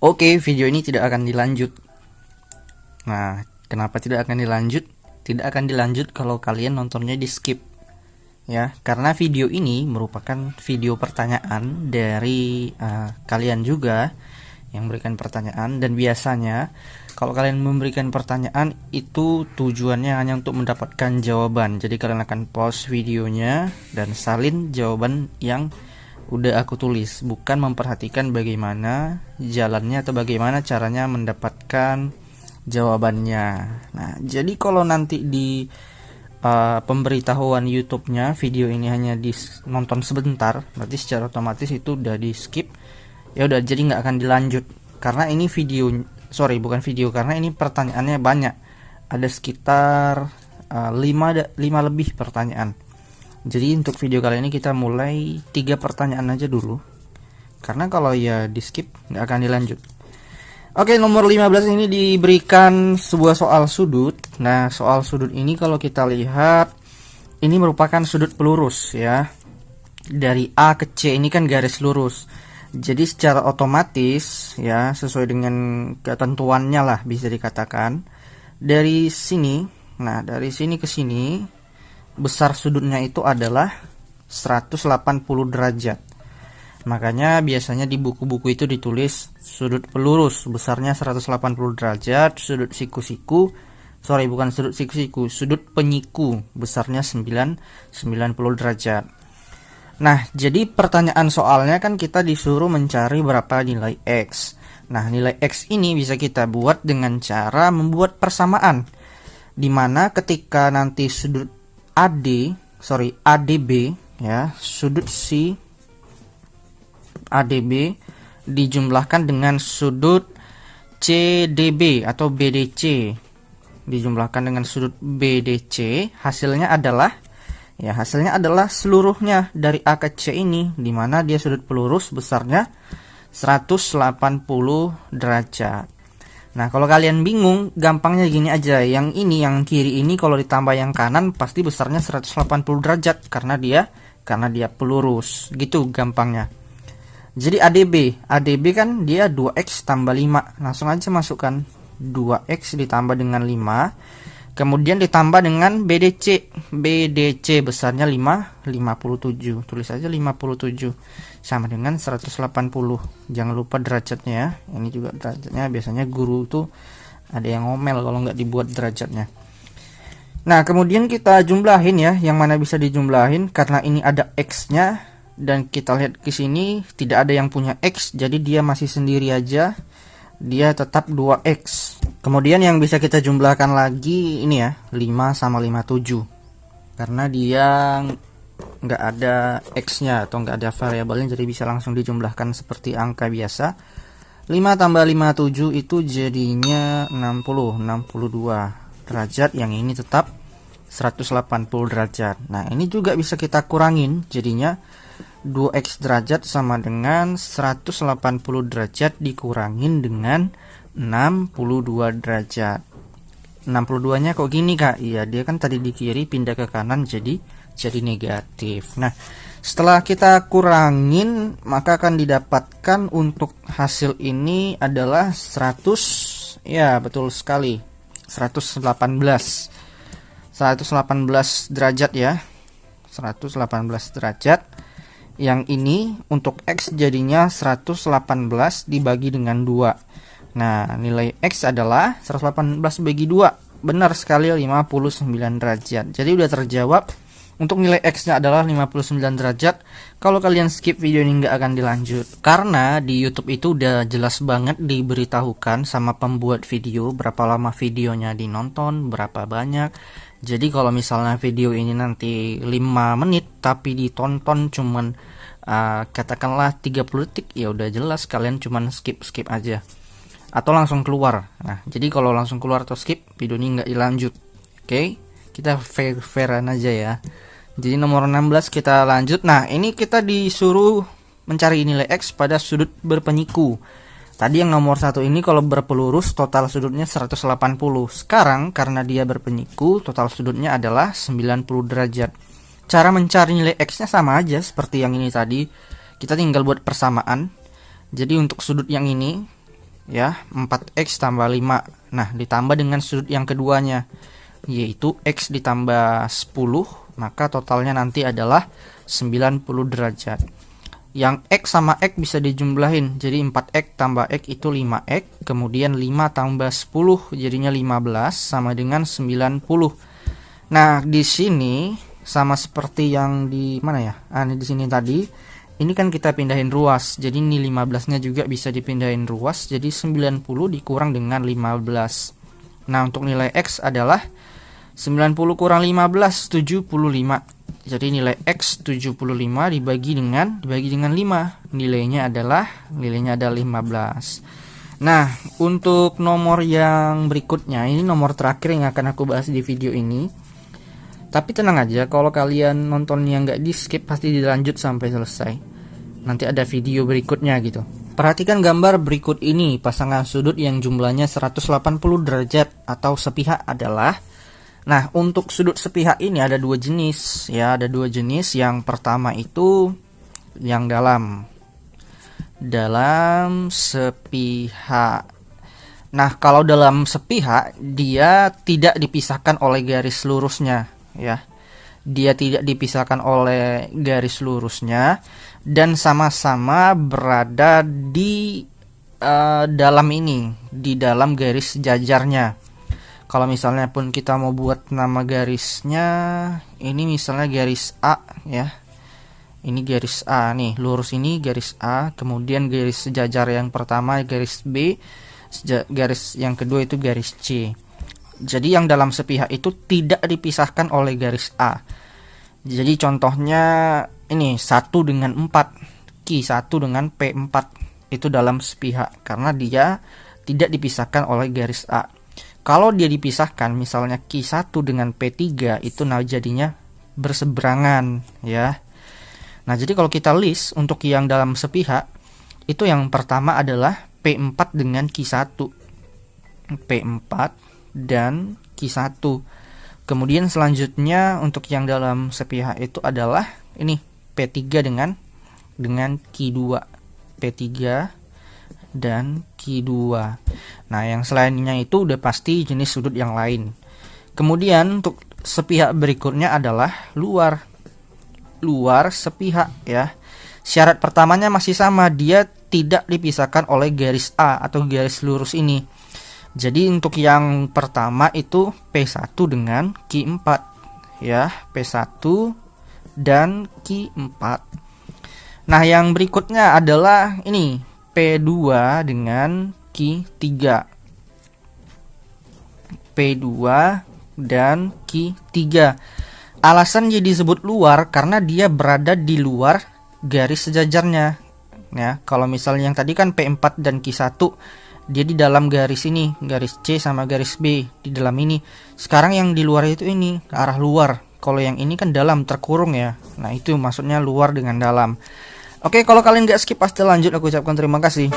Oke, video ini tidak akan dilanjut. Nah, kenapa tidak akan dilanjut? Tidak akan dilanjut kalau kalian nontonnya di skip. Ya, karena video ini merupakan video pertanyaan dari kalian juga yang memberikan pertanyaan, dan biasanya kalau kalian memberikan pertanyaan itu tujuannya hanya untuk mendapatkan jawaban. Jadi kalian akan pause videonya dan salin jawaban yang udah aku tulis, bukan memperhatikan bagaimana jalannya atau bagaimana caranya mendapatkan jawabannya. Nah, jadi kalau nanti di pemberitahuan YouTube-nya video ini hanya nonton sebentar, berarti secara otomatis itu udah di skip. Ya udah, jadi nggak akan dilanjut karena ini karena ini pertanyaannya banyak, ada sekitar 5 lebih pertanyaan. Jadi untuk video kali ini kita mulai 3 pertanyaan aja dulu, karena kalau ya di skip nggak akan dilanjut. Oke, nomor 15 ini diberikan sebuah soal sudut. Nah, soal sudut ini kalau kita lihat ini merupakan sudut pelurus ya. Dari A ke C ini kan garis lurus. Jadi secara otomatis ya, sesuai dengan ketentuannya lah bisa dikatakan, dari sini, nah dari sini ke sini besar sudutnya itu adalah 180 derajat. Makanya biasanya di buku-buku itu ditulis sudut pelurus besarnya 180 derajat, sudut sudut penyiku besarnya 90 derajat. Nah, jadi pertanyaan soalnya kan kita disuruh mencari berapa nilai X. Nah, nilai X ini bisa kita buat dengan cara membuat persamaan, dimana ketika nanti sudut ADB ya, sudut C ADB dijumlahkan dengan sudut CDB atau BDC dijumlahkan dengan sudut BDC, hasilnya adalah seluruhnya dari A ke C ini, dimana dia sudut pelurus besarnya 180 derajat. Nah, kalau kalian bingung, gampangnya gini aja, yang kiri ini kalau ditambah yang kanan pasti besarnya 180 derajat karena dia pelurus, gitu gampangnya. Jadi ADB kan dia 2X tambah 5, langsung aja masukkan 2X ditambah dengan 5, kemudian ditambah dengan BDC besarnya 57, tulis aja 57 sama dengan 180. Jangan lupa derajatnya ya, ini juga derajatnya, biasanya guru tuh ada yang ngomel kalau nggak dibuat derajatnya. Nah, kemudian kita jumlahin ya, yang mana bisa dijumlahin karena ini ada X-nya, dan kita lihat ke sini tidak ada yang punya X, jadi dia masih sendiri aja, dia tetap 2X. Kemudian yang bisa kita jumlahkan lagi ini ya, 5 sama 57, karena dia nggak ada X-nya atau nggak ada variabelnya, jadi bisa langsung dijumlahkan seperti angka biasa. 5 tambah 57 itu jadinya 62 derajat, yang ini tetap 180 derajat. Nah, ini juga bisa kita kurangin, jadinya 2X derajat sama dengan 180 derajat dikurangin dengan 62 derajat. 62 nya kok gini kak? Iya, dia kan tadi di kiri pindah ke kanan jadi negatif. Nah, setelah kita kurangin maka akan didapatkan untuk hasil ini adalah 100, ya betul sekali, 118 derajat ya, 118 derajat. Yang ini untuk X jadinya 118 dibagi dengan 2. Nah, nilai X adalah 118 bagi 2. Benar sekali, 59 derajat. Jadi udah terjawab. Untuk nilai X-nya adalah 59 derajat. Kalau kalian skip video ini nggak akan dilanjut. Karena di YouTube itu udah jelas banget diberitahukan sama pembuat video berapa lama videonya dinonton, berapa banyak. Jadi kalau misalnya video ini nanti 5 menit tapi ditonton cuman katakanlah 30 detik, ya udah jelas kalian cuman skip aja atau langsung keluar. Nah, jadi kalau langsung keluar atau skip, video ini nggak dilanjut. Oke, kita fairan aja ya. Jadi nomor 16 kita lanjut. Nah, ini kita disuruh mencari nilai X pada sudut berpenyiku. Tadi yang nomor 1 ini kalau berpelurus total sudutnya 180. Sekarang karena dia berpenyiku, total sudutnya adalah 90 derajat. Cara mencari nilai X-nya sama aja seperti yang ini tadi. Kita tinggal buat persamaan. Jadi untuk sudut yang ini ya, 4x tambah 5. Nah, ditambah dengan sudut yang keduanya, yaitu x ditambah 10, maka totalnya nanti adalah 90 derajat. Yang x sama x bisa dijumlahin, jadi 4x tambah x itu 5x, kemudian 5 tambah 10 jadinya 15 sama dengan 90. Nah, di sini sama seperti yang di mana ya? Di sini tadi, ini kan kita pindahin ruas, jadi ini 15-nya juga bisa dipindahin ruas, jadi 90 dikurang dengan 15. Nah, untuk nilai x adalah 90 kurang 15, 75. Jadi nilai x 75 dibagi dengan 5. Nilainya adalah 15. Nah, untuk nomor yang berikutnya, ini nomor terakhir yang akan aku bahas di video ini. Tapi tenang aja, kalau kalian nontonnya nggak di skip, pasti dilanjut sampai selesai. Nanti ada video berikutnya gitu. Perhatikan gambar berikut ini. Pasangan sudut yang jumlahnya 180 derajat atau sepihak adalah. Nah, untuk sudut sepihak ini ada dua jenis ya, ada dua jenis. Yang pertama itu yang dalam sepihak. Nah, kalau dalam sepihak dia tidak dipisahkan oleh garis lurusnya ya. Dia tidak dipisahkan oleh garis lurusnya dan sama-sama berada di dalam ini, di dalam garis jajarnya. Kalau misalnya pun kita mau buat nama garisnya, ini misalnya garis A ya. Ini garis A nih, lurus ini garis A, kemudian garis sejajar yang pertama garis B, garis yang kedua itu garis C. Jadi yang dalam sepihak itu tidak dipisahkan oleh garis A. Jadi contohnya ini 1 dengan 4, Q1 dengan P4 itu dalam sepihak karena dia tidak dipisahkan oleh garis A. Kalau dia dipisahkan, misalnya Q1 dengan P3 itu jadinya berseberangan ya. Nah, jadi kalau kita list untuk yang dalam sepihak, itu yang pertama adalah P4 dengan Q1. P4 dan Q1. Kemudian selanjutnya untuk yang dalam sepihak itu adalah ini P3 dengan Q2. P3 dan Q2. Nah, yang selainnya itu udah pasti jenis sudut yang lain. Kemudian untuk sepihak berikutnya adalah luar sepihak ya. Syarat pertamanya masih sama, dia tidak dipisahkan oleh garis A atau garis lurus ini. Jadi untuk yang pertama itu P1 dengan Q4 ya, P1 dan Q4. Nah, yang berikutnya adalah ini P2 dengan Q3. P2 dan Q3. Alasan jadi disebut luar karena dia berada di luar garis sejajarnya. Ya, kalau misalnya yang tadi kan P4 dan Q1, dia di dalam garis ini, garis C sama garis B di dalam ini. Sekarang yang di luar itu ini ke arah luar. Kalau yang ini kan dalam, terkurung ya. Nah, itu maksudnya luar dengan dalam. Oke, kalau kalian gak skip pasti lanjut, aku ucapkan terima kasih.